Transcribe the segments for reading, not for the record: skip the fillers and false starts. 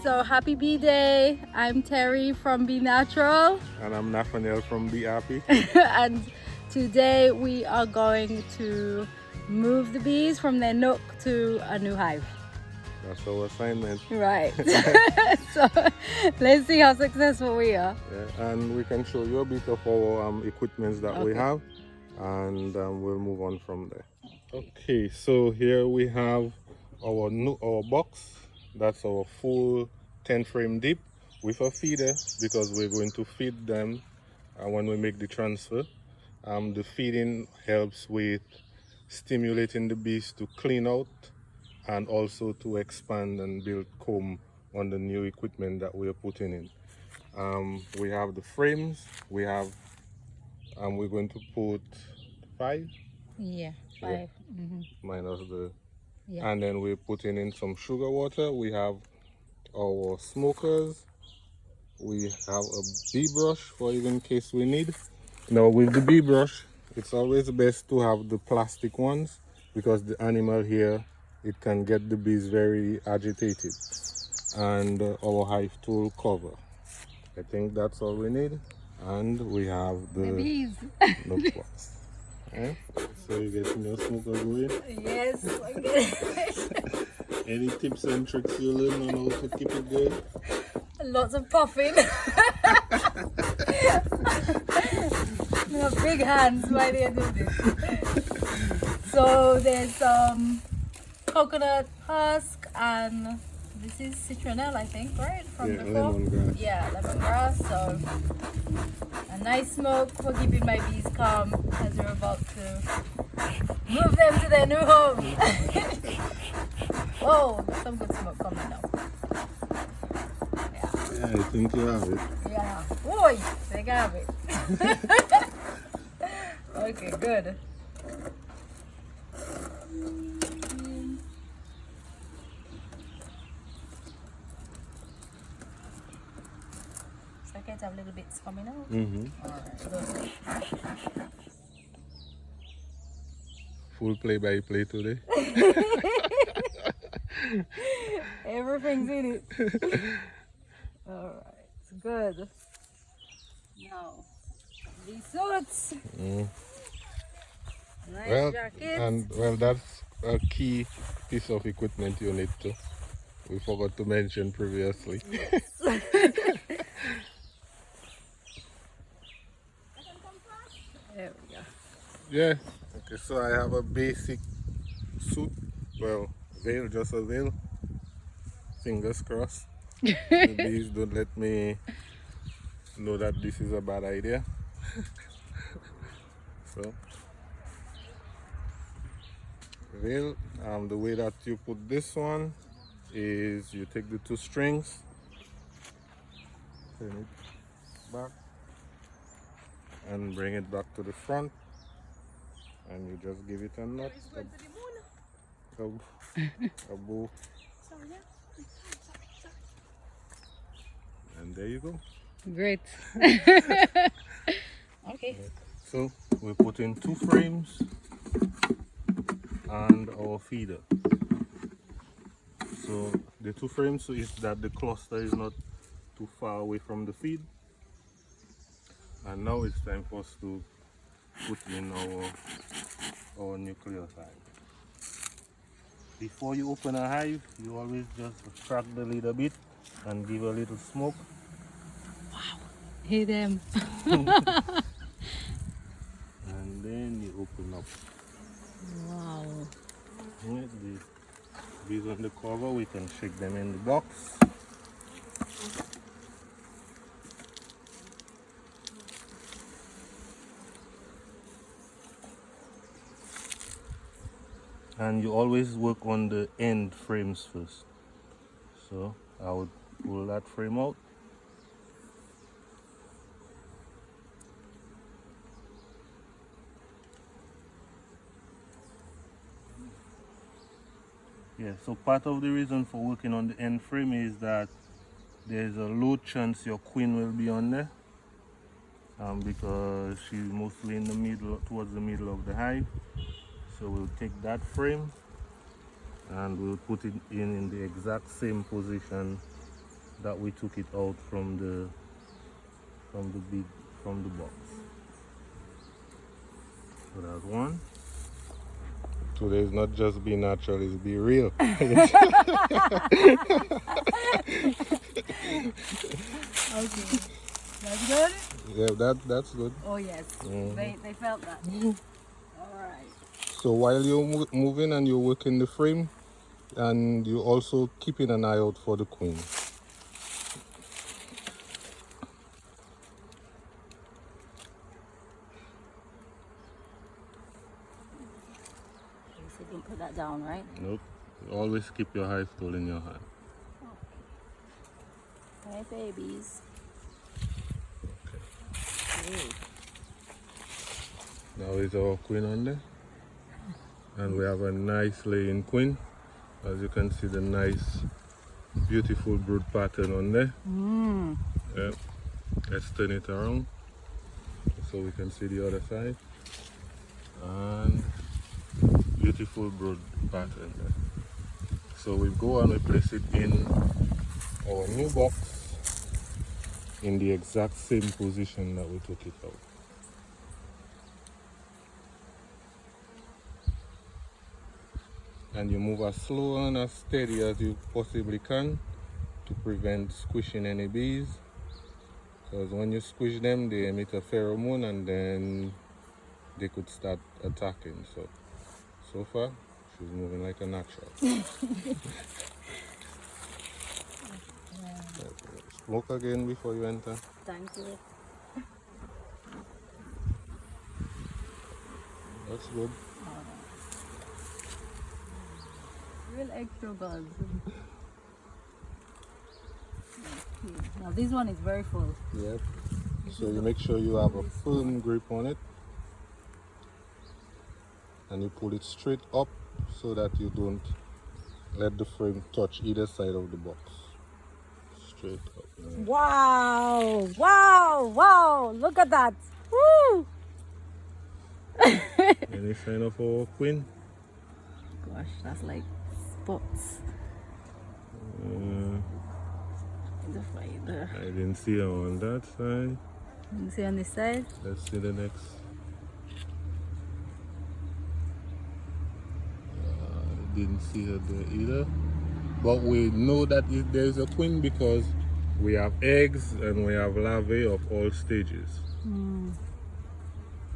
So happy bee day. I'm Terry from Be Natural. And I'm Nathaniel from Be Happy. And today we are going to move the bees from their nook to a new hive. That's our assignment. Right. So let's see how successful we are. Yeah, and we can show you a bit of our equipments that we Okay. have, and we'll move on from there. Okay, so here we have our box. That's our full 10 frame deep with a feeder, because we're going to feed them when we make the transfer. The feeding helps with stimulating the bees to clean out and also to expand and build comb on the new equipment that we are putting in. We have the frames. We have we're going to put 5. Yeah, 5. Yeah. Mm-hmm. Minus the, Yeah. and then we're putting in some sugar water. We have our smokers. We have a bee brush for even in case we need. Now with the bee brush, it's always best to have the plastic ones, because the animal here, it can get the bees very agitated. And our hive tool cover. I think that's all we need. And we have the bees. notebooks. Yeah? So you get your smoker going. Yes, I get it. Any tips and tricks you learn on how to keep it going? Lots of puffing. You have big hands while they do this. So there's coconut husk, and this is citronelle, I think, right? From Yeah, before. lemongrass. Yeah, lemongrass. So a nice smoke for keeping my bees calm as we're about to move them to their new home. Oh, there's some good smoke coming now. Yeah, I think you have it. Yeah. Boy, they got it. Okay, good. So I can have little bits coming out. Alright, good. Full play-by-play today. Everything's in it. Alright, it's good. Now, these suits. Nice Well, jackets. that's a key piece of equipment you need to. We forgot to mention previously. There we go. Yeah. Okay, so I have a basic suit. Well, veil, just a veil. Fingers crossed. The bees don't let me know that this is a bad idea. So, veil. The way that you put this one is you take the 2 strings, turn it back, and bring it back to the front, and you just give it a nut, a bow, and there you go. Great. Okay. So we put in 2 frames and our feeder. So the 2 frames is that the cluster is not too far away from the feed. And now it's time for us to put in our nucleus hive. Before you open a hive, you always just crack the lid a bit and give a little smoke. Wow. Hear them. And then you open up. Wow. With the bees on the cover, we can shake them in the box. And you always work on the end frames first. So I would pull that frame out. Yeah, so part of the reason for working on the end frame is that there's a low chance your queen will be on there, because she's mostly in the middle, towards the middle of the hive. So we'll take that frame and we'll put it in the exact same position that we took it out from the box. So that's one. Today is not just be natural, it's be real. Okay, that's good. Yeah, that's good. Oh yes, they felt that. All right. So while you're moving and you're working the frame, and you're also keeping an eye out for the queen. Okay, so don't put that down, right? Nope. Always keep your hive tool in your hand. Okay, babies. Okay. Now is our queen on there. And we have a nice laying queen. As you can see, the nice, beautiful brood pattern on there. Yep. Let's turn it around so we can see the other side. And beautiful brood pattern there. So we go and we place it in our new box in the exact same position that we took it out. And you move as slow and as steady as you possibly can to prevent squishing any bees, because when you squish them they emit a pheromone and then they could start attacking. So far she's moving like a natural. Smoke again before you enter. Thank you. That's good. Real extra buzz. Okay. Now this one is very full. Yep. So you make sure you have a firm grip on it and you pull it straight up so that you don't let the frame touch either side of the box. Straight up. Wow! Wow! Wow! Look at that! Woo! Any sign of our queen? Gosh, that's like spots. Just right there. I didn't see her on that side. You see on this side? Let's see the next. Didn't see her there either. But we know that there's a queen because we have eggs and we have larvae of all stages.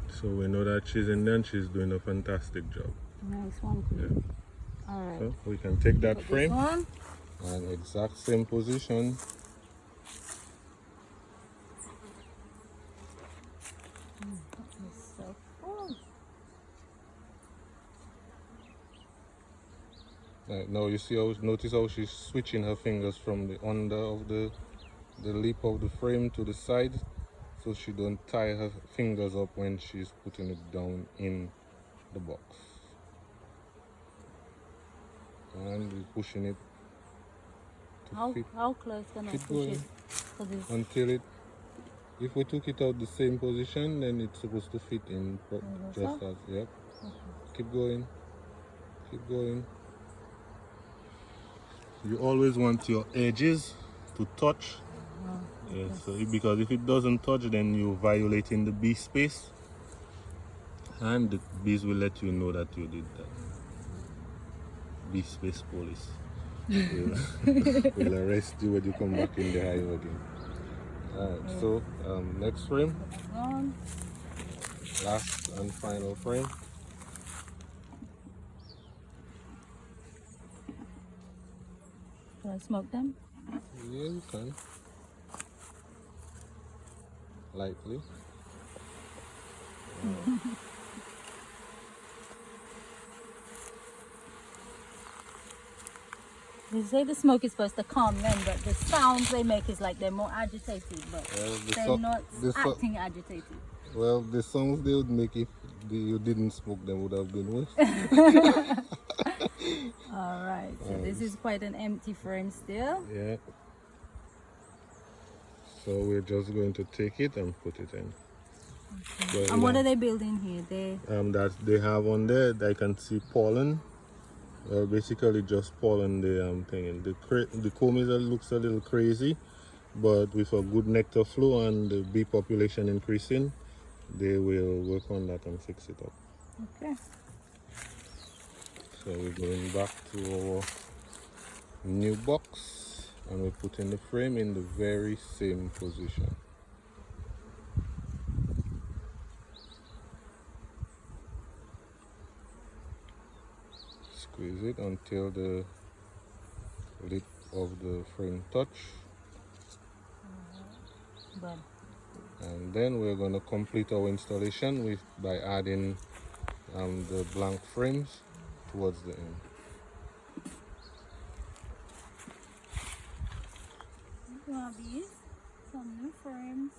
So we know that she's in there and she's doing a fantastic job. Nice one. Yeah. All right. So we can take that frame This one. and exact same position. So full. Now you see notice how she's switching her fingers from the under of the lip of the frame to the side, so she don't tie her fingers up when she's putting it down in the box. And we're pushing it to fit. How close can I Keep push going it? For this? until it. If we took it out the same position, then it's supposed to fit in just as. Yep. Okay. Keep going. Keep going. You always want your edges to touch. Yeah, so because if it doesn't touch, then you're violating the bee space, and the bees will let you know that you did that. Bee space police will arrest you when you come back in the hive again. Alright, so next frame, last and final frame. Can I smoke them? Yeah, you can. Lightly. They say the smoke is supposed to calm them, but the sounds they make is like they're more agitated, but they're not acting agitated. Well, the songs they would make if you didn't smoke them would have been worse. Alright, so this is quite an empty frame still. Yeah. So we're just going to take it and put it in. Okay. And what are they building here? That they have on there, I can see pollen. Basically just pollen the thing. And the comb looks a little crazy, but with a good nectar flow and the bee population increasing, they will work on that and fix it up. Okay. So we're going back to our new box and we're putting the frame in the very same position. Squeeze it until the lid of the frame touch. Done. And then we're going to complete our installation by adding the blank frames towards the end. These some new frames.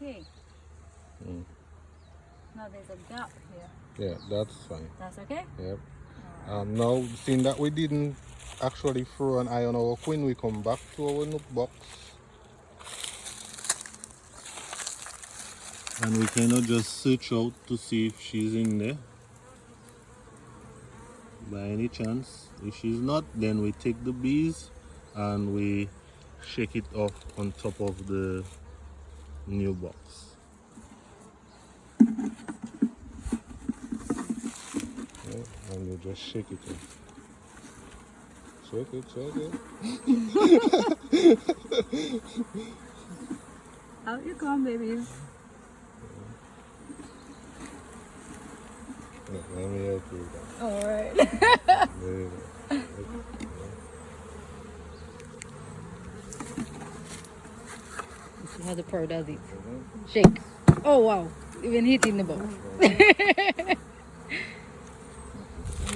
Okay. Now there's a gap here. Yeah, that's fine. That's okay? Yep. Now, seeing that we didn't actually throw an eye on our queen, we come back to our nook box. And we cannot just search out to see if she's in there. By any chance. If she's not, then we take the bees and we shake it off on top of the new box. Yeah, and you just shake it off. Shake it, shake it. Out you come, babies. Let me help you with that. Alright. There you go. See how the pro does it. Shake. Oh wow. Even hitting the box.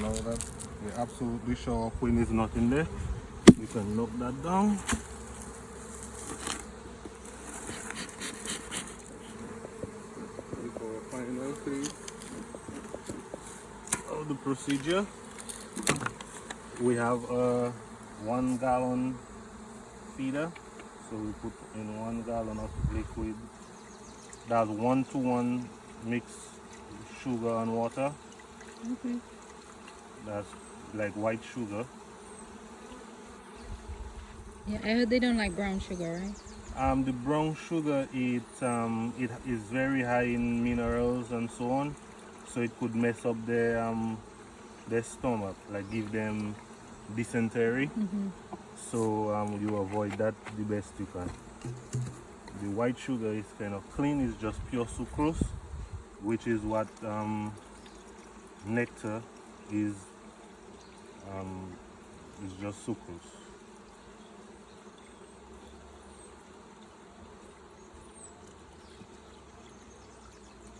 Now that we're absolutely sure our queen is not in there, we can knock that down. Before final phase of the procedure, we have a 1 gallon feeder. So we put in 1 gallon of liquid. That's 1-to-1 mix sugar and water. Okay. That's like white sugar. Yeah, I heard they don't like brown sugar, right? The brown sugar, it is very high in minerals and so on, so it could mess up their stomach, like give them dysentery. So you avoid that the best you can. The white sugar is kind of clean, it's just pure sucrose, which is what nectar is just sucrose.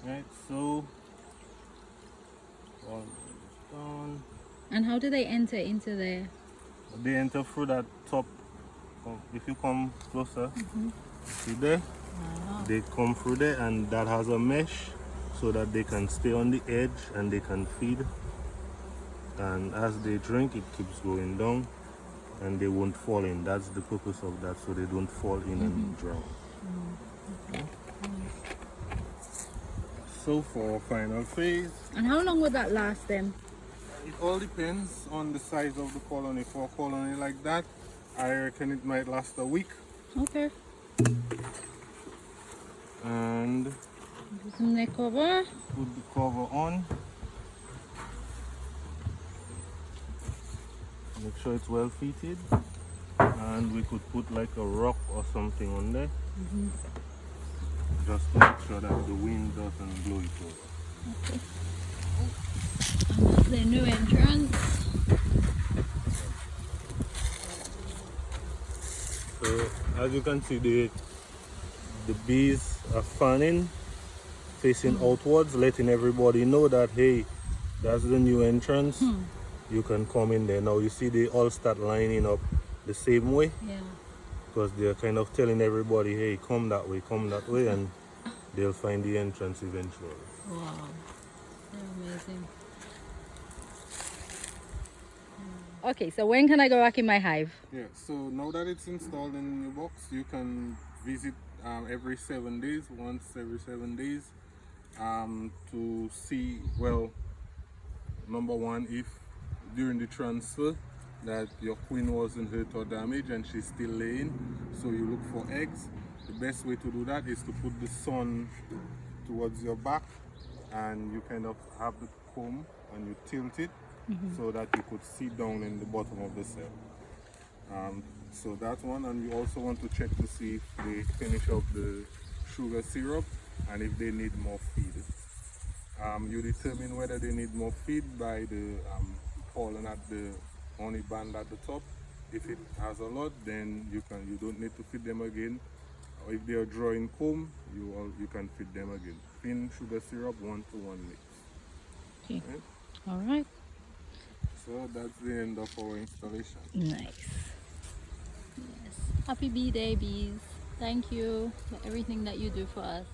Right, so all is done. And how do they enter into there? They enter through that top. If you come closer, see there? They come through there, and that has a mesh so that they can stay on the edge and they can feed. And as they drink, it keeps going down and they won't fall in. That's the purpose of that, so they don't fall in and drown. Okay. So for our final phase, And how long would that last them? it all depends on the size of the colony. For a colony like that, I reckon it might last a week. Okay. And Put some neck cover. put the cover on. Make sure it's well fitted. And we could put like a rock or something on there. Just to make sure that the wind doesn't blow it over. Okay. And that's the new entrance. So as you can see, the bees are fanning, facing outwards, letting everybody know that hey, that's the new entrance. You can come in there. Now you see they all start lining up the same way. Yeah. because they're kind of telling everybody, hey, come that way, and they'll find the entrance eventually. Wow, amazing. Okay, so when can I go back in my hive? Yeah, so now that it's installed in your box, you can visit every 7 days, once every 7 days, to see, well, number one, if during the transfer that your queen wasn't hurt or damaged and she's still laying, so you look for eggs. The best way to do that is to put the sun towards your back, and you kind of have the comb and you tilt it so that you could see down in the bottom of the cell. So that one, and you also want to check to see if they finish up the sugar syrup and if they need more feed. You determine whether they need more feed by the pollen at the honey band at the top. If it has a lot, then you don't need to feed them again. Or if they are drawing comb, you can feed them again. Thin sugar syrup 1-to-1 mix. Okay. Okay? All right. So that's the end of our installation. Nice. Yes. Happy bee day, bees. Thank you for everything that you do for us.